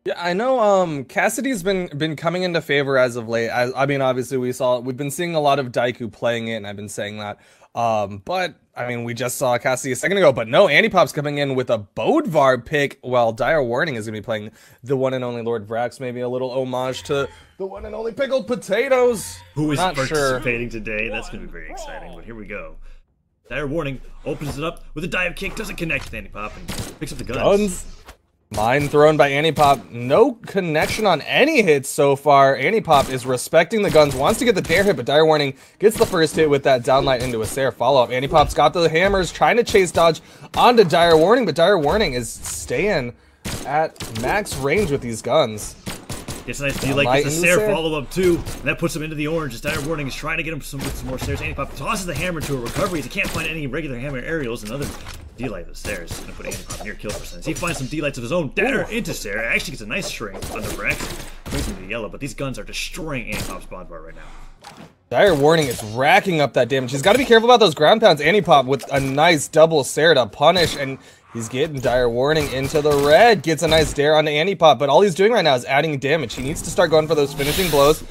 Yeah, I know Cassidy's been coming into favor as of late. I mean, obviously we've been seeing a lot of Daiku playing it, and I've been saying that. But I mean, we just saw Cassidy a second ago, but no, Antipop's coming in with a Bodvar pick, while Dire Warning is gonna be playing the one and only Lord Vraxx. Maybe a little homage to the one and only pickled potatoes. Who is Not sure. participating today? That's gonna be very exciting. But here we go. Dire Warning opens it up with a dive kick, doesn't connect with Antipop, and picks up the guns. Mine thrown by Antipop. No connection on any hits so far. Antipop is respecting the guns, wants to get the dare hit, but Dire Warning gets the first hit with that downlight into a Sarah follow-up. Antipop's got the hammers, trying to chase dodge onto Dire Warning, but Dire Warning is staying at max range with these guns. Gets a nice D-like, gets a Sarah follow-up too, and that puts him into the orange. As Dire Warning is trying to get him with some more stairs. Antipop tosses the hammer to a recovery. He can't find any regular hammer aerials. Another D-light of the stairs is going to put Antipop near kill percentage. He finds some D-lights of his own. Dagger into Sarah. Actually gets a nice shrink on the Vraxx. Brings him to the yellow, but these guns are destroying Antipop's Bodvar right now. Dire Warning is racking up that damage. He's got to be careful about those ground pounds. Antipop with a nice double Sarah to punish, and he's getting Dire Warning into the red. Gets a nice dare onto Antipop, but all he's doing right now is adding damage. He needs to start going for those finishing blows.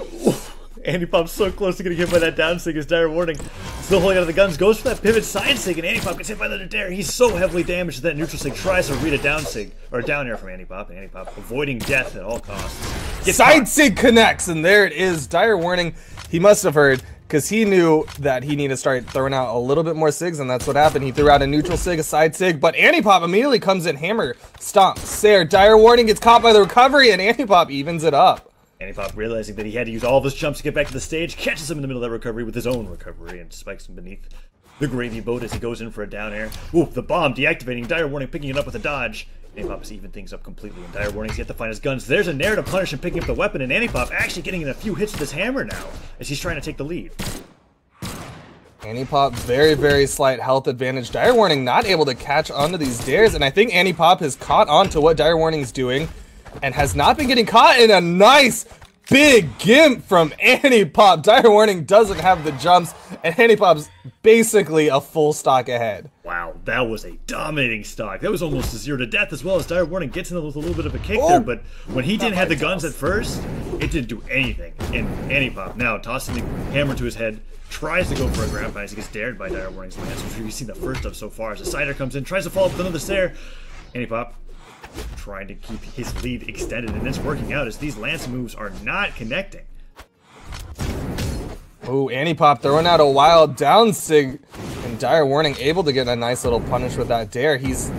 Antipop's so close to getting hit by that down sig as Dire Warning still holding out of the guns, goes for that pivot side sig, and Antipop gets hit by the dare. He's so heavily damaged that that neutral sig tries to read a down sig, or a down air from Antipop, and Antipop avoiding death at all costs. Side sig connects, and there it is. Dire Warning, he must have heard, because he knew that he needed to start throwing out a little bit more sigs, and that's what happened. He threw out a neutral sig, a side sig, but Antipop immediately comes in, hammer, stomp, Sair. Dire Warning gets caught by the recovery, and Antipop evens it up. Antipop, realizing that he had to use all of his jumps to get back to the stage, catches him in the middle of that recovery with his own recovery and spikes him beneath the gravy boat as he goes in for a down air. Ooh, the bomb deactivating, Dire Warning picking it up with a dodge. Antipop has evened things up completely, and Dire Warning's yet to find his guns. There's a nair to punish him picking up the weapon, and Antipop actually getting in a few hits with his hammer now as he's trying to take the lead. Antipop, very, very slight health advantage. Dire Warning not able to catch onto these dares, and I think Antipop has caught on to what Dire Warning's doing and has not been getting caught in a nice big gimp from Antipop. Dire Warning doesn't have the jumps, and Antipop's basically a full stock ahead. Wow, that was a dominating stock. That was almost a 0 to death as well as Dire Warning gets in with a little bit of a kick there, but when he didn't have the guns at first, it didn't do anything. And Antipop now tossing the hammer to his head, tries to go for a ground pound as he gets dared by Dire Warning's lance, which we've seen the first of so far as the Cider comes in, tries to follow up with another Sair. Antipop trying to keep his lead extended, and it's working out as these lance moves are not connecting. Ooh, Antipop throwing out a wild down sig, and Dire Warning able to get a nice little punish with that dare. He's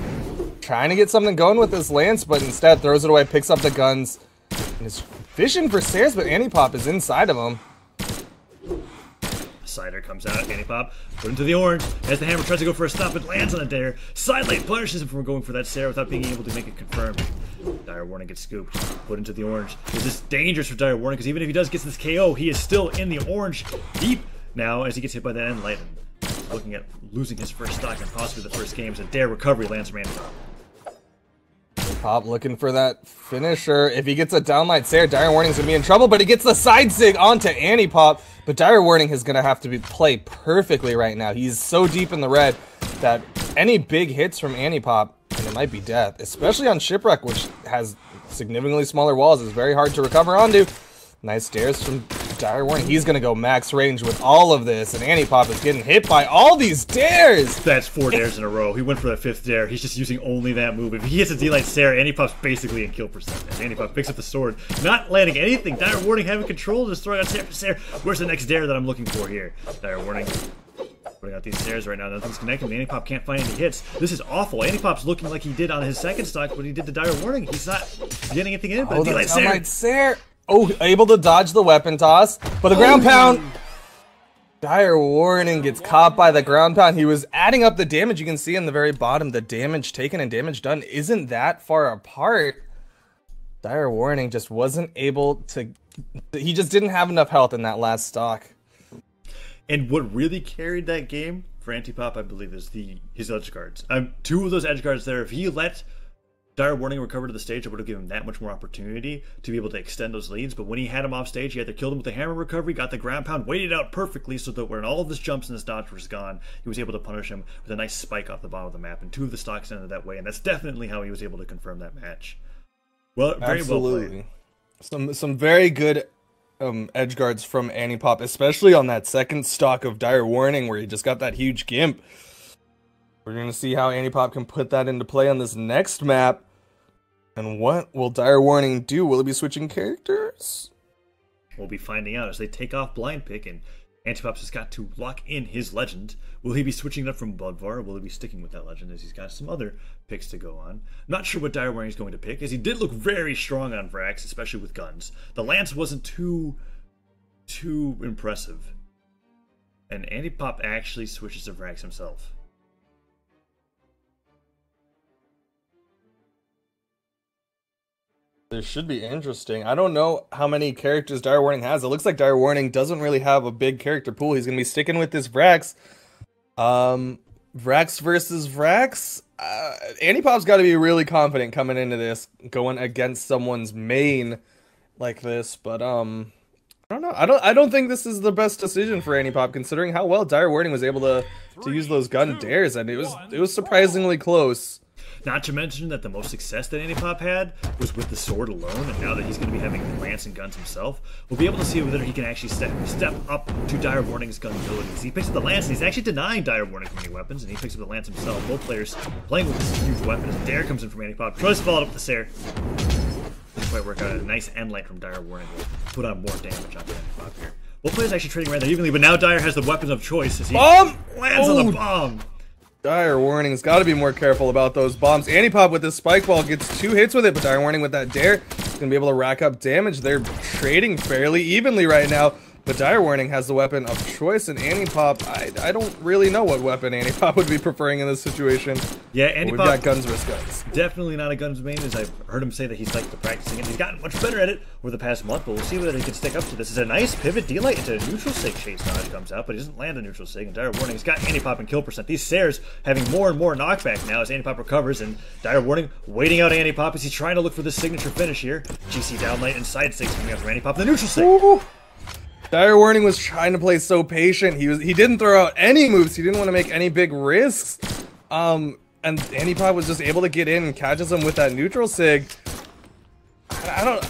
trying to get something going with this lance, but instead throws it away, picks up the guns, and is fishing for Sairs, but Antipop is inside of him. Cider comes out, Antipop put into the orange as the hammer tries to go for a stop, but lands on a dare. Side lane punishes him from going for that Sarah without being able to make it confirmed. Dire Warning gets scooped, put into the orange. This is dangerous for Dire Warning because even if he does get this KO, he is still in the orange deep now as he gets hit by that end light. Looking at losing his first stock and possibly the first game as a dare recovery lands from Antipop. Antipop looking for that finisher. If he gets a downlight Sair, Dire Warning's gonna be in trouble, but he gets the side sig onto Antipop. But Dire Warning is gonna have to play perfectly right now. He's so deep in the red that any big hits from Antipop, and it might be death, especially on Shipwreck, which has significantly smaller walls, is very hard to recover onto. Nice dares from Dire Warning. He's gonna go max range with all of this, and Antipop is getting hit by all these dares. That's 4 dares in a row. He went for that 5th dare. He's just using only that move. If he hits a D-Light Sarah, Antipop's basically in kill percent. And Antipop picks up the sword, not landing anything. Dire Warning having control, just throwing out Sarah for Sarah. Where's the next dare that I'm looking for here? Dire Warning putting out these stairs right now. Nothing's connecting. Antipop can't find any hits. This is awful. Antipop's looking like he did on his second stock, but he did the Dire Warning. He's not getting anything in, but D-Light Sarah. Oh, able to dodge the weapon toss, but the ground pound. Dire Warning gets caught by the ground pound. He was adding up the damage. You can see in the very bottom, the damage taken and damage done isn't that far apart. Dire Warning just wasn't able to, he just didn't have enough health in that last stock. And what really carried that game for Antipop, I believe, is his edge guards. 2 of those edge guards there, if he let Dire Warning recover to the stage, it would have given him that much more opportunity to be able to extend those leads. But when he had him off stage, he either killed him with the hammer recovery, got the ground pound, waited out perfectly so that when all of his jumps and his dodge was gone, he was able to punish him with a nice spike off the bottom of the map. And 2 of the stocks ended that way, and that's definitely how he was able to confirm that match. Well, very Absolutely. well played. Some very good edge guards from Antipop, especially on that second stock of Dire Warning where he just got that huge gimp. We're going to see how Antipop can put that into play on this next map. And what will Dire Warning do? Will he be switching characters? We'll be finding out as they take off Blind Pick, and Antipop's just got to lock in his legend. Will he be switching it up from Bodvar, or will he be sticking with that legend as he's got some other picks to go on? I'm not sure what Dire Warning is going to pick, as he did look very strong on Vraxx, especially with guns. The Lance wasn't too impressive. And Antipop actually switches to Vraxx himself. This should be interesting. I don't know how many characters Dire Warning has. It looks like Dire Warning doesn't really have a big character pool. He's going to be sticking with this Vraxx. Vraxx versus Vraxx. Antipop's got to be really confident coming into this, going against someone's main like this. But I don't know. I don't think this is the best decision for Antipop, considering how well Dire Warning was able to use those gun dares, and it was surprisingly close. Not to mention that the most success that Antipop had was with the sword alone, and now that he's going to be having lance and guns himself, we'll be able to see whether he can actually step up to Dire Warning's gun abilities. He picks up the lance, and he's actually denying Dire Warning from any weapons, and he picks up the lance himself. Both players playing with this huge weapon as Dare comes in from Antipop. Tries to follow it up with the Sair. Didn't quite work out. A nice end light from Dire Warning will put on more damage on Antipop here. Both players actually trading rather evenly, but now Dire has the weapons of choice as he lands on the bomb. Dire Warning's got to be more careful about those bombs. Antipop with this spike ball gets 2 hits with it, but Dire Warning with that dare is going to be able to rack up damage. They're trading fairly evenly right now, but Dire Warning has the weapon of choice, and Antipop, I don't really know what weapon Antipop would be preferring in this situation. Yeah, Antipop, we've got guns versus guns. Definitely not a guns main, as I've heard him say that he's liked the practicing, and he's gotten much better at it over the past month, but we'll see whether he can stick up to this. It's a nice pivot D-light into a neutral sig chase dodge comes out, but he doesn't land a neutral sig, and Dire Warning's got Antipop in kill percent. These Sairs having more and more knockback now as Antipop recovers, and Dire Warning waiting out Antipop as he's trying to look for the signature finish here. GC downlight and side sigs coming out from Antipop, the neutral sig. Ooh. Dire Warning was trying to play so patient. He didn't throw out any moves. He didn't want to make any big risks. And Antipop was just able to get in and catches him with that neutral sig. That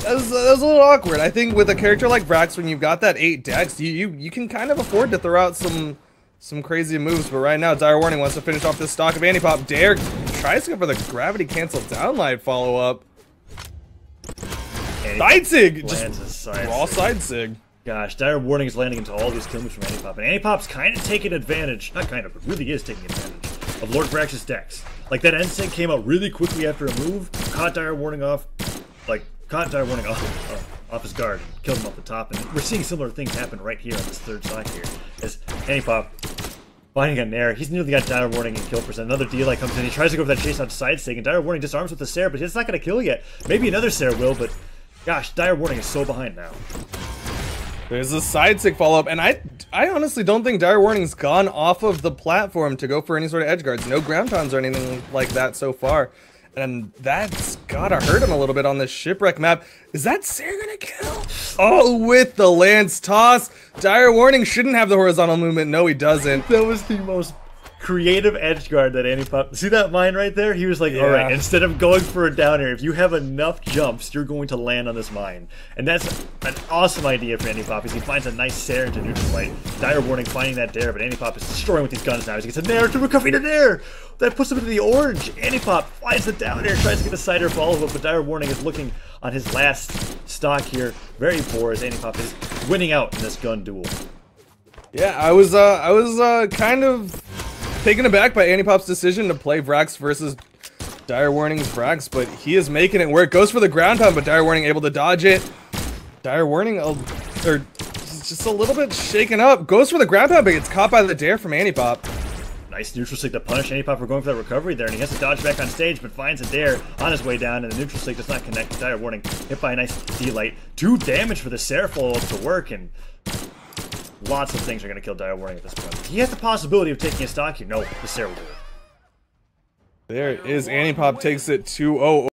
was a little awkward. I think with a character like Vraxx, when you've got that 8 dex, you can kind of afford to throw out some crazy moves. But right now, Dire Warning wants to finish off this stock of Antipop. Dare tries to go for the gravity cancel downlight follow up. Side sig! Just raw side sig. Gosh, Dire Warning is landing into all these kill moves from Antipop, and Antipop's kind of taking advantage, not kind of, but really is taking advantage of Lord Vraxx's dex. Like, that end sig came out really quickly after a move, caught Dire Warning off his guard, and killed him off the top, and we're seeing similar things happen right here on this third stock here, as Antipop finding a nair. He's nearly got Dire Warning in kill percent. Another D-light comes in, he tries to go for that chase out side sig, and Dire Warning disarms with the Sair, but it's not going to kill yet. Maybe another Sair will, but gosh, Dire Warning is so behind now. There's a side sig follow-up, and I honestly don't think Dire Warning's gone off of the platform to go for any sort of edge guards. No ground pounds or anything like that so far. And that's gotta hurt him a little bit on this shipwreck map. Is that Sair gonna kill? Oh, with the lance toss. Dire Warning shouldn't have the horizontal movement. No, he doesn't. That was the most creative edge guard that Antipop. See that mine right there? He was like, yeah. All right, instead of going for a down air, if you have enough jumps, you're going to land on this mine. And that's an awesome idea for Antipop, as he finds a nice Sair into neutral light. Dire Warning finding that dare, but Antipop is destroying with these guns now as he gets a nair to recover the nair. That puts him into the orange. Antipop finds the down air, tries to get a side air follow-up, but Dire Warning is looking on his last stock here very poor as Antipop is winning out in this gun duel. Yeah, I was kind of taken aback by Antipop's decision to play Vraxx versus Dire Warning's Vraxx, but he is making it work. Goes for the ground pound, but Dire Warning able to dodge it. Dire Warning, just a little bit shaken up. Goes for the ground pound, but gets caught by the dare from Antipop. Nice neutral sig to punish Antipop for going for that recovery there, and he has to dodge back on stage, but finds a dare on his way down, and the neutral sig does not connect. Dire Warning hit by a nice D-light. 2 damage for the Sair follow-up to work, and lots of things are going to kill Dire Warning at this point. He has the possibility of taking a stock here. No, the Sair will do it. There it is. Antipop takes it 2-0.